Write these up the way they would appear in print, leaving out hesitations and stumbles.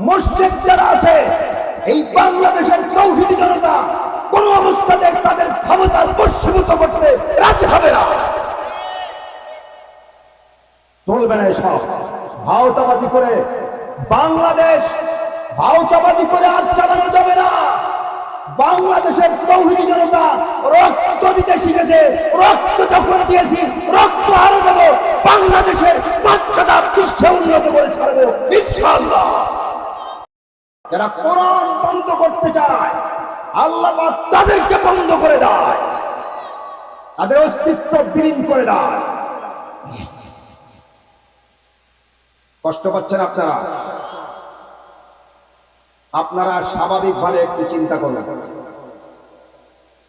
মুশরিক যারা আছে, এই বাংলাদেশের তৌহিদি জনতা কোন অবস্থাতে তাদের ক্ষমতার বশীভূত করতে রাজি হবে না। চলবে না এসব ভাওতাবাজি করে বাংলাদেশ, ভাওতাবাজি করে আর চালানো যাবে না। বাংলাদেশের তৌহিদি জনতা রক্ত দিতে শিখেছে, রক্ত যখন দিয়েছি রক্ত আরো দেব, বাংলাদেশের বাচ্চাটা বিশ্বে উন্নত করে ছাড়বো ইনশাআল্লাহ। যারা কোরআন বন্ধ করতে চায় আল্লাহ পাক তাদেরকে বন্ধ করে দেয়, তাদের অস্তিত্ব বিলীন করে দেয়। কষ্ট পাচ্ছেন আপনারা? আপনারা স্বাভাবিকভাবে একটু চিন্তা করুন,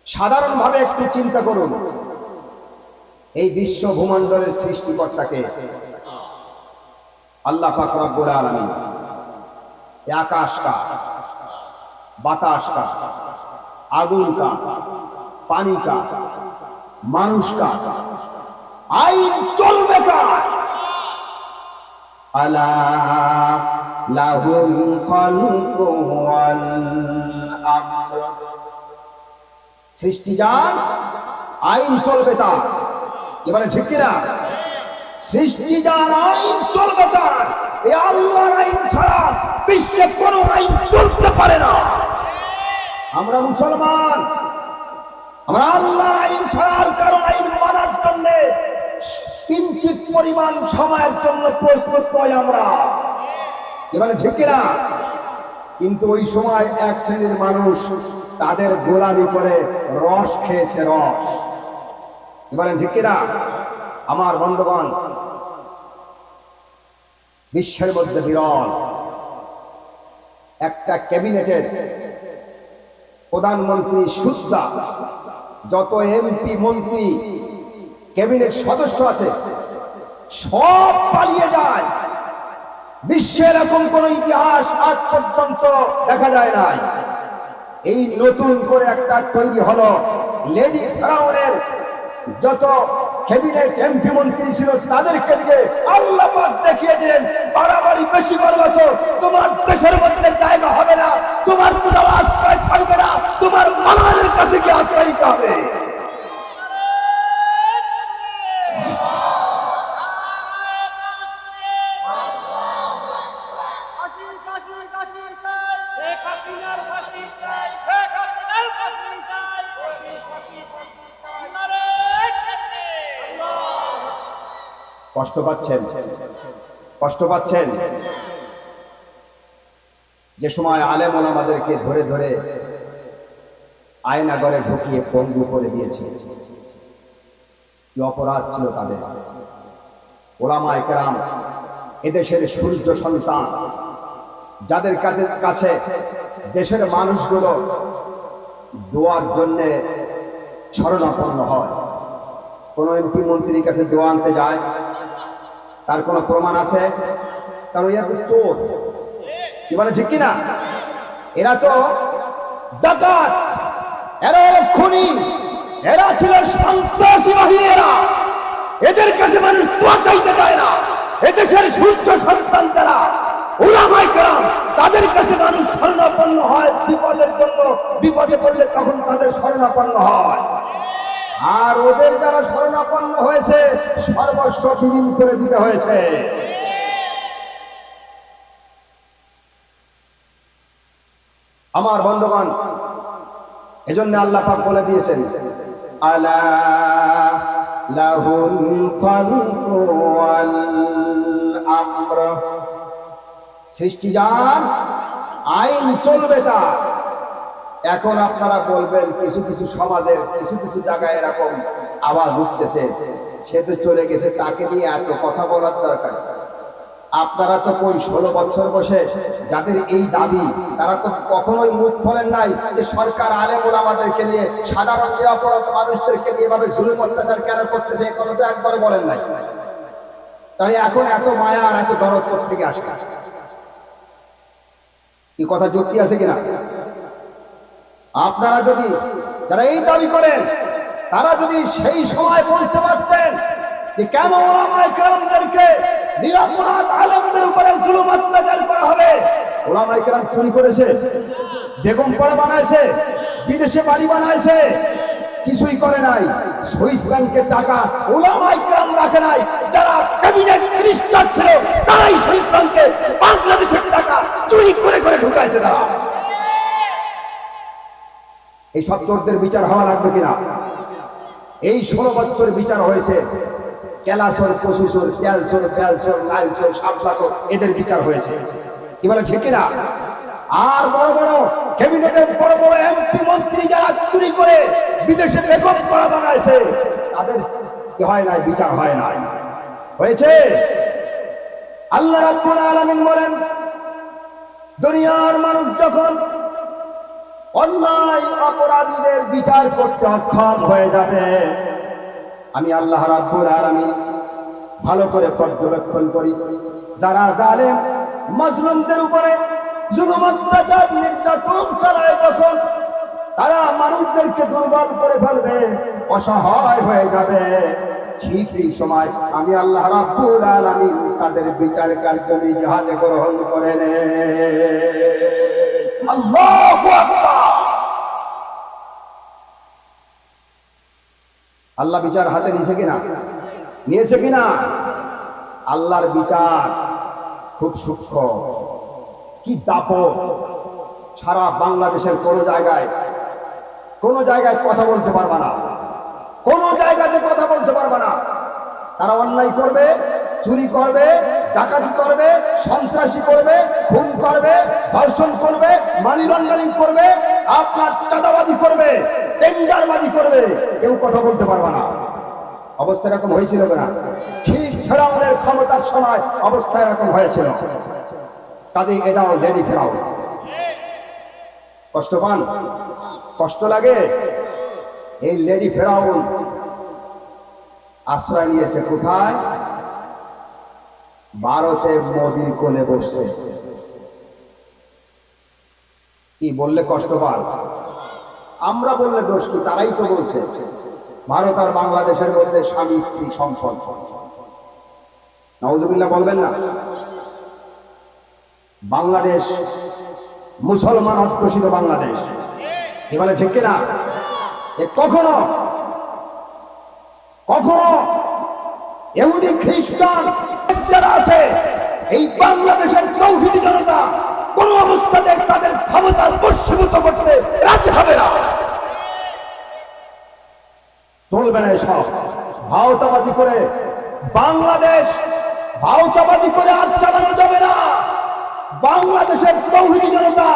সাধারণভাবে একটু চিন্তা করুন, এই বিশ্ব ভূমণ্ডলের সৃষ্টিকর্তাকে আল্লাহ পাক রব্বুল আলামিন। আকাশ কা, বাতাস কা, আগুন কা, পানি কা, মানুষ কা, আইন চলবে কার? আলা লাহুল খালকু ওয়াল আমর। সৃষ্টি যার, আইন চলবে তার। এবারে ঠিক কিনা? সৃষ্টি যার, আইন চলবে তার। এই আল্লাহর আইন ছাড়া বিশ্বে কোনো আইন চলতে পারে না। আমরা মুসলমান, আমরা আল্লাহর আইন ছাড়া আর কারো আইন মানার জন্য কিঞ্চিত পরিমাণ সময়ের জন্য প্রস্তুত নয় আমরা। এবারে ঠিক কিনা? কিন্তু ওই সময় এক শ্রেণীর মানুষ তাদের গোলামি করে রস খেয়েছে, রস। এবারে ঠিক কিনা? আমার বন্ধুগণ, বিশ্বের মধ্যে বিরল একটা ক্যাবিনেটের প্রধানমন্ত্রী সুদ্ধা যত এমপি মন্ত্রী ক্যাবিনেট সদস্য আছে সব পালিয়ে যায়। বিশ্বের এরকম কোন ইতিহাস আজ পর্যন্ত দেখা যায় নাই। এই নতুন করে একটা তৈরি হলো, লেডি ফেরাউনের যত ক্যাবিনেট এমপি মন্ত্রী ছিল তাদেরকে দিয়ে আল্লাহ পাক দেখিয়ে দিলেন, বাড়াবাড়ি বেশি করবে তো তোমার দেশের মধ্যে জায়গা হবে না, তোমার কোথাও আশ্রয় পাইবে না, তোমার মানবের কাছে গিয়ে আশ্রয় নিতে হবে। কষ্ট পাচ্ছেন? কষ্ট পাচ্ছেন? যে সময় আলেম ওলামাদেরকে ধরে ধরে আয়নাগরে ঢুকিয়ে পঙ্গু করে দিয়েছে, কি অপরাধ ছিল তাদের! ওলামায়ে কেরাম এদেশের সূর্য সন্তান, যাদের কাছে দেশের মানুষগুলো দোয়ার জন্য শরণাপন্ন হয়। কোন এমপি মন্ত্রীর কাছে দোয়া আনতে যায়, তার কোন প্রমাণ আছে? কারণ এরা তো চোর। কি বলে ঠিক কিনা? এরা তো ডাকাত, এরা খুনি, এরা ছিল সন্ত্রাসী বাহিনীরা। এদের কাছে মানুষ দোয়া চাইতে যায় না। এদেশের সূর্য সন্তান যারা উলামায়ে কেরাম, তাদের কাছে মানুষ শরণাপন্ন হয় বিপদের জন্য। বিপদে পড়লে তখন তাদের শরণাপন্ন হয়। আর ওদের যারা শরণাপন্ন হয়েছে সর্বস্ব বিলীন করে দিতে হয়েছে। আমার বন্ধুগণ, এজন্য আল্লাহ পাক বলে দিয়েছেন, আলা লাহুল খালকু ওয়াল আমর। সৃষ্টি যার, আইন চলবে তার। এখন আপনারা বলবেন, কিছু কিছু সমাজের কিছু কিছু জায়গায় এরকম আওয়াজ উঠতেছে, সে তো চলে গেছে, তাকে নিয়ে এত কথা বলার দরকার। আপনারা তো কই 16 বছর বসে যাদের এই দাবি, তারা তো কখনোই মুখ খোলেন নাই যে সরকার আলেম ওলামাদেরকে নিয়ে, সাধারণ নিরাপরাধ মানুষদেরকে নিয়ে এভাবে জুলুম অত্যাচার কেন করতেছে, এই কথা তো একবারও বলেন নাই। তাই এখন এত মায়া আর এত দরদ থেকে আসে? এই কথা যুক্তি আছে কিনা? আপনারা যদি, যারা এই দাবি করেন, তারা যদি সেই সময় বলতে পারতেন যে কেন ওলামায়ে কেরামদেরকে, নিরাপরাধ আলেমদের উপরে জুলুম অত্যাচার করা হবে, ওলামায়ে কেরাম চুরি করেছে, বেগম পাড়া বানাইছে, বিদেশে বাড়ি বানাইছে, কিছুই করে নাই। সুইস ব্যাংকের টাকা ওলামায়ে কেরাম রাখে নাই, যারা ক্যাবিনেট মিনিস্টার ছিল তারাই সুইস ব্যাংকে বাংলাদেশের টাকা চুরি করে করে ঢুকাইছে। তারা এই সব চোরদের বিচার হওয়া লাগবে কিনা? এই 16 বছর বিচার হয়েছে। কেলাচোর, কচুচোর, তেলচোর, বেলচোর, লালচোর, শাপলাচোর, এদের বিচার হয়েছে। কি বলে ঠিক কিনা? আর বড় বড় ক্যাবিনেটের বড় বড় এমপি মন্ত্রী যারা চুরি করে বিদেশে বেগম করা বানাইছে, তাদের কি হয় নাই? বিচার হয় নাই। হয়েছে? আল্লাহ রাব্বুল আলামিন বলেন, দুনিয়ার মানুষ যখন অন্যায় অপরাধীদের বিচার করতে অক্ষম হয়ে যাবে, আমি আল্লাহ রাব্বুল আলামিন ভালো করে পর্যবেক্ষণ করি। যারা জালেম মাজলুমদের উপরে জুলুম, অত্যাচার, নির্যাতন চালায়, তখন তারা মানুষদেরকে দুর্বল করে ফেলবে, অসহায় হয়ে যাবে। ঠিক এই সময় আমি আল্লাহ রাব্বুল আলামিন তাদের বিচার কার্য নিজ হাতে গ্রহণ করে নেন। আল্লাহু আকবার। আল্লাহ বিচার হাতে নিয়েছে কিনা? নিয়েছে কিনা? আল্লাহর বিচার খুব সূক্ষ্ম, কি দাপট। সারা বাংলাদেশের কোন জায়গায় কথা বলতে পারবা না, কোন জায়গাতে কথা বলতে পারবা না। তারা অন্যায় করবে, চুরি করবে, ডাকাতি করবে, সন্ত্রাসী করবে, খুন করবে, ধর্ষণ করবে, মানি লন্ডারিং করবে, আপনার চাঁদাবাজি করবে, টেন্ডারবাজি করবে, কেউ কথা বলতে পারবা না। অবস্থা এরকম হয়েছিল না? ঠিক ফেরাউনের ক্ষমতার সময় অবস্থা এরকম হয়েছিল। কাজেই এটাও লেডি ফেরাউন। কষ্ট পান? কষ্ট লাগে? এই লেডি ফেরাউন আশ্রয় নিয়েছে কোথায়? ভারতে মোদির কোলে বসছে। কি বললে কষ্ট পান? আমরা বললে দোষ কি? তারাই তো বলছে। ভারত আর বাংলাদেশের মধ্যে স্বামী স্ত্রী সম্পর্ক। নাউজুবিল্লাহ বলবেন না? বাংলাদেশ মুসলমান অধ্যুষিত বাংলাদেশ, এবারে ঠিক কিনা? কখনো কখনো ইহুদি খ্রিস্টান যারা আছে এই বাংলাদেশের তৌহিদি জনতা কোন অবস্থাতে তাদের ক্ষমতার বশীভূত করতে রাজি হবে না, চলবে না। এসব ভাওতাবাজি করে বাংলাদেশ, ভাওতাবাজি করে আর চালানো যাবে না। বাংলাদেশের তৌহিদি জনতা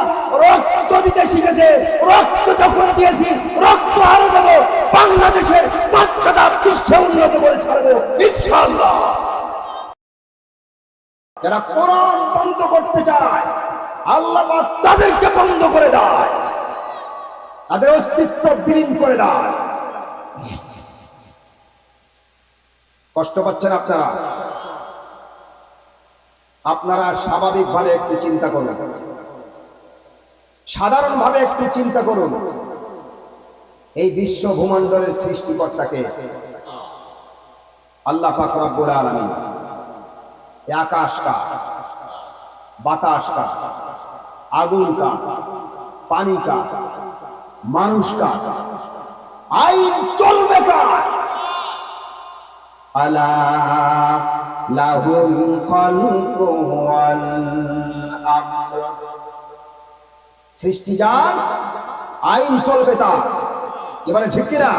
রক্ত দিতে শিখেছে, রক্ত যখন দিয়েছি রক্ত আরো দেব। বাংলাদেশের বাচ্চাটা বিশ্বে উন্নত করে ছাড়বো ইনশাআল্লাহ। যারা কোরআন বন্ধ করতে চায় আল্লাহ পাক তাদেরকে বন্ধ করে দেয়, তাদের অস্তিত্ব বিলীন করে দেয়। কষ্ট পাচ্ছেন আপনারা? আপনারা স্বাভাবিকভাবে একটু চিন্তা করুন, সাধারণভাবে একটু চিন্তা করুন। এই বিশ্ব ভূমণ্ডলের সৃষ্টিকর্তাকে আল্লাহ পাক রব্বুল আলামিন। আকাশ কা, বাতাস কা, আগুন কা, পানি কা, মানুষ কা, আইন চলবে কার? আলা লাহুল খালকু ওয়াল আমর। সৃষ্টি যার, আইন চলবে তার। এবারে ঠিক কিনা?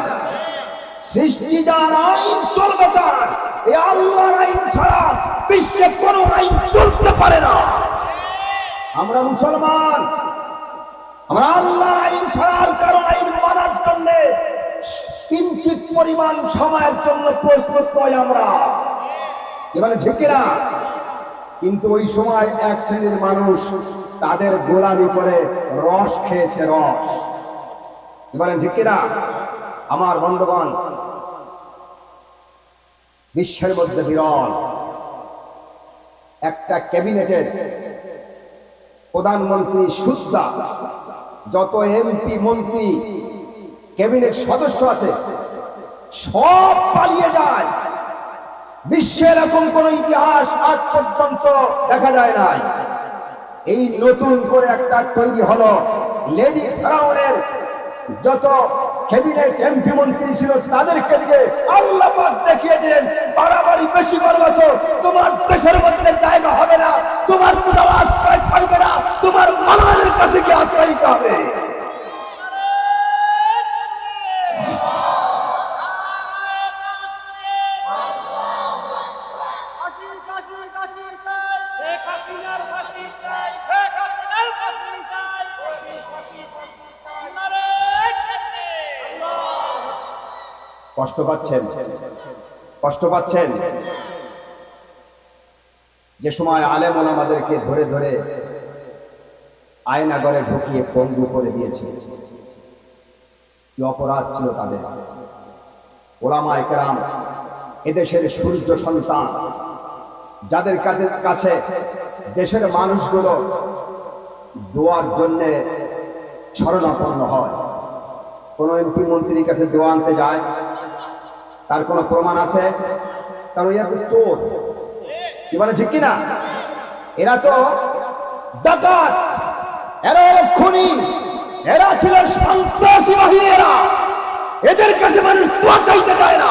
সৃষ্টি যার, আইন চলবে তার। এই আল্লাহর আইন ছাড়া বিশ্বে কোনো আইন চলতে পারে না। আমরা মুসলমান, আমরা আল্লাহর আইন ছাড়ার কারো আইন মানার জন্য কিঞ্চিত পরিমাণ সময়ের জন্য প্রস্তুত নয় আমরা। এবারে ঠিক কিনা? কিন্তু ওই সময় এক শ্রেণীর মানুষ তাদের গোলামি করে রস খেয়েছে, রস। এবারে ঠিক কিনা? আমার বন্ধুগণ, বিশ্বের মধ্যে বিরল একটা ক্যাবিনেটের প্রধানমন্ত্রী সুদ্ধা যত এমপি মন্ত্রী ক্যাবিনেট সদস্য আছে সব পালিয়ে যায়। বিশ্বের এরকম কোন ইতিহাস আজ পর্যন্ত দেখা যায় নাই। এই নতুন করে একটা তৈরি হলো লেডি ফেরাউনের যত ক্যাবিনেট এমপি মন্ত্রী ছিল তাদেরকে দিয়ে আল্লাহ পাক দেখিয়ে দিলেন বাড়াবাড়ি বেশি করবে তো তোমার দেশের মধ্যে জায়গা হবে না, তোমার কোথাও আশ্রয় থাকবে না, তোমার মানবের কাছে গিয়ে আশ্রয় নিতে হবে। কষ্ট পাচ্ছেন, কষ্ট পাচ্ছেন। যে সময় আলেম ওলামাদেরকে ধরে ধরে আয়নাগরে ঢুকিয়ে পঙ্গু করে দিয়েছে, কি অপরাধ ছিল তাদের। ওলামায়ে কেরাম এদেশের সূর্য সন্তান, যাদের কাছে দেশের মানুষগুলো দোয়ার জন্যে শরণাপন্ন হয়। কোন এমপি মন্ত্রীর কাছে দোয়া আনতে যায়, তার কোনো প্রমাণ আছে? কারণ এরা তো চোর, কি বলে ঠিক কিনা? এরা তো ডাকাত, এরা খুনি, এরা ছিল সন্ত্রাসী বাহিনী। এদের কাছে মানুষ দোয়া চাইতে চায় না।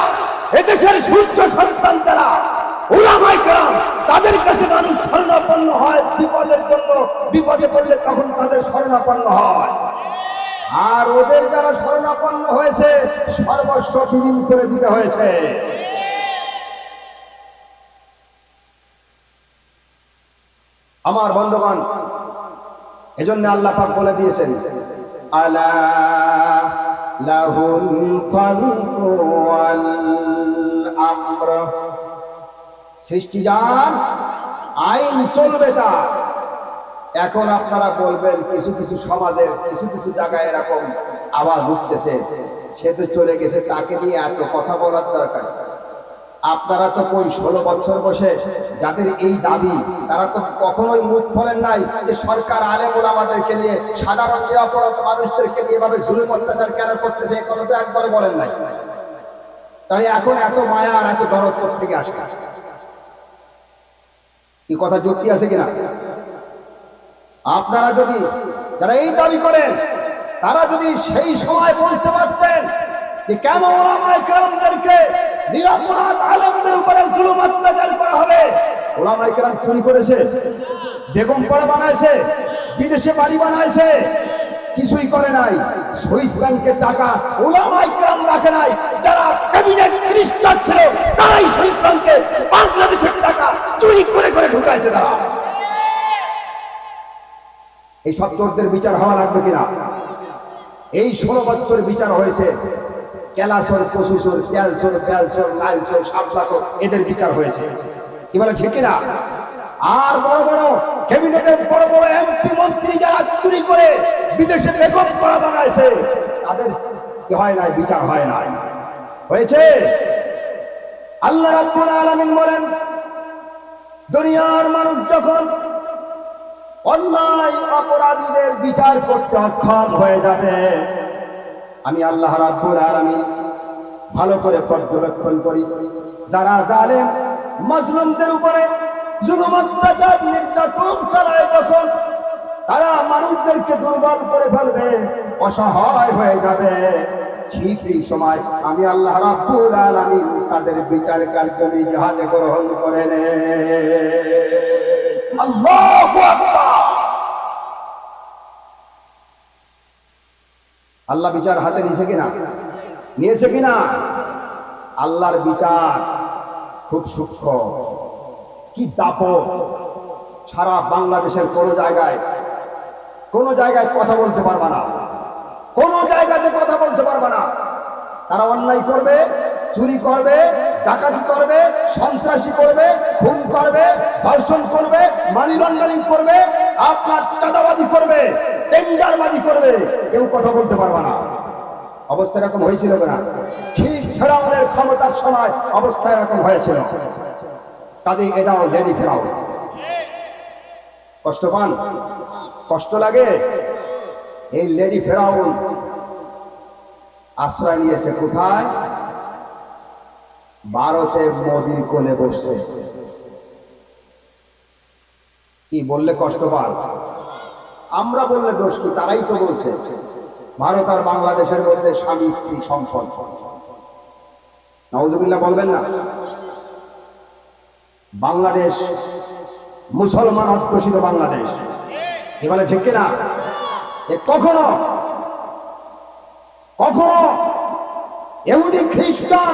এদেশের সূর্য সন্তান যারা উলামায়ে কেরাম, তাদের কাছে মানুষ শরণাপন্ন হয় বিপদের জন্য। বিপদে পড়লে তখন তাদের শরণাপন্ন হয়। আর ওদের যারা শরণাপন্ন হয়েছে সর্বস্ব বিলীন করে দিতে হয়েছে। আমার বন্ধুগণ, এজন্য আল্লাহ পাক বলে দিয়েছেন আলা লাহুল খালকু ওয়াল আমর, সৃষ্টি যার, আইন চলবে তার। এখন আপনারা বলবেন কিছু কিছু সমাজের কিছু কিছু জায়গায় এরকম আওয়াজ উঠতেছে, সে তো চলে গেছে, তাকে নিয়ে এত কথা বলার দরকার। আপনারা তো কই 16 বছর বসে যাদের এই দাবি, তারা তো কখনোই মুখ খোলেন নাই যে সরকার আলেম ওলামাদেরকে নিয়ে, সাধারণ নিরাপরাধ মানুষদেরকে নিয়ে এভাবে জুলুম অত্যাচার কেন করতেছে, এই কথা তো একবারে বলেন নাই। তাই এখন এত মায়া আর এত দরদ থেকে আসে, কি কথা যুক্তি আছে কিনা? আপনারা যদি, যারা এই দাবি করেন, তারা যদি সেই সময় বলতে পারতেন যে কেন ওলামায়ে কেরামদেরকে, নিরাপরাধ আলেমদের উপরে জুলুম অত্যাচার করা হবে। ওলামায়ে কেরাম চুরি করেছে, বেগম পাড়া বানাইছে, বিদেশে বাড়ি বানাইছে, কিছুই করে নাই। সুইস ব্যাংকের টাকা ওলামায়ে কেরাম রাখে নাই। যারা ক্যাবিনেট মিনিস্টার ছিল তারাই সুইস ব্যাংকে বাংলাদেশের টাকা চুরি করে করে ঢুকাইছে। তারা এই সব চোরদের বিচার হওয়া লাগবে কিনা? এই 16 বছর বিচার হয়েছে। কেলাচোর, কচুচোর, তেলচোর, বেলচোর, লালচোর, শাপলাচোর, এদের বিচার হয়েছে, কি বলে ঠিক কিনা? আর বড় বড় ক্যাবিনেটের বড় বড় এমপি মন্ত্রী যারা চুরি করে বিদেশে বেগম পাড়া বানাইছে, তাদের কি হয় নাই? বিচার হয় নাই। হয়েছে। আল্লাহ রাব্বুল আলামিন বলেন, দুনিয়ার মানুষ যখন অন্যায় অপরাধীদের বিচার করতে অক্ষম হয়ে যাবে, আমি আল্লাহ রাব্বুল আলামিন ভালো করে পর্যবেক্ষণ করি। যারা জালেম মাজলুমদের উপরে জুলুম অত্যাচার নির্যাতন চালায়, যখন তারা মানুষদেরকে দুর্বল করে ফেলবে, অসহায় হয়ে যাবে, ঠিক এই সময় আমি আল্লাহ রাব্বুল আলামিন তাদের বিচার কার্য নিজ হাতে গ্রহণ করে নেয়। আল্লাহু আকবার। আল্লাহ বিচার হাতে নিয়েছে কিনা? নিয়েছে কিনা? আল্লাহর বিচার খুব সূক্ষ্ম, কি দাপট। সারা বাংলাদেশের কোনো জায়গায় কথা বলতে পারবা না, কোনো জায়গাতে কথা বলতে পারবা না। তারা অন্যায় করবে, চুরি করবে, ডাকাতি করবে, সন্ত্রাসী করবে, খুন করবে, ধর্ষণ করবে, মানি লন্ডারিং করবে, আপনার চাঁদাবাজি করবে, টেন্ডারবাজি করবে, কেউ কথা বলতে পারবে না। অবস্থা এরকম হয়েছিল না? ঠিক ফেরাউনের ক্ষমতার সময় অবস্থা এরকম হয়েছিল। কাজেই এটাও লেডি ফেরাউন। কষ্ট পান? কষ্ট লাগে? এই লেডি ফেরাউন আশ্রয় নিয়েছে কোথায়? ভারতে মোদির কোলে বসছে। কি বললে কষ্ট পান? আমরা বললে দোষ কি? তারাই তো বলছে ভারত আর বাংলাদেশের মধ্যে স্বামী স্ত্রী সম্পর্ক। নাউজুবিল্লাহ বলবেন না? বাংলাদেশ মুসলমান অধ্যুষিত বাংলাদেশ, এবারে ঠিক কিনা? কখনো কখনো ইহুদি খ্রিস্টান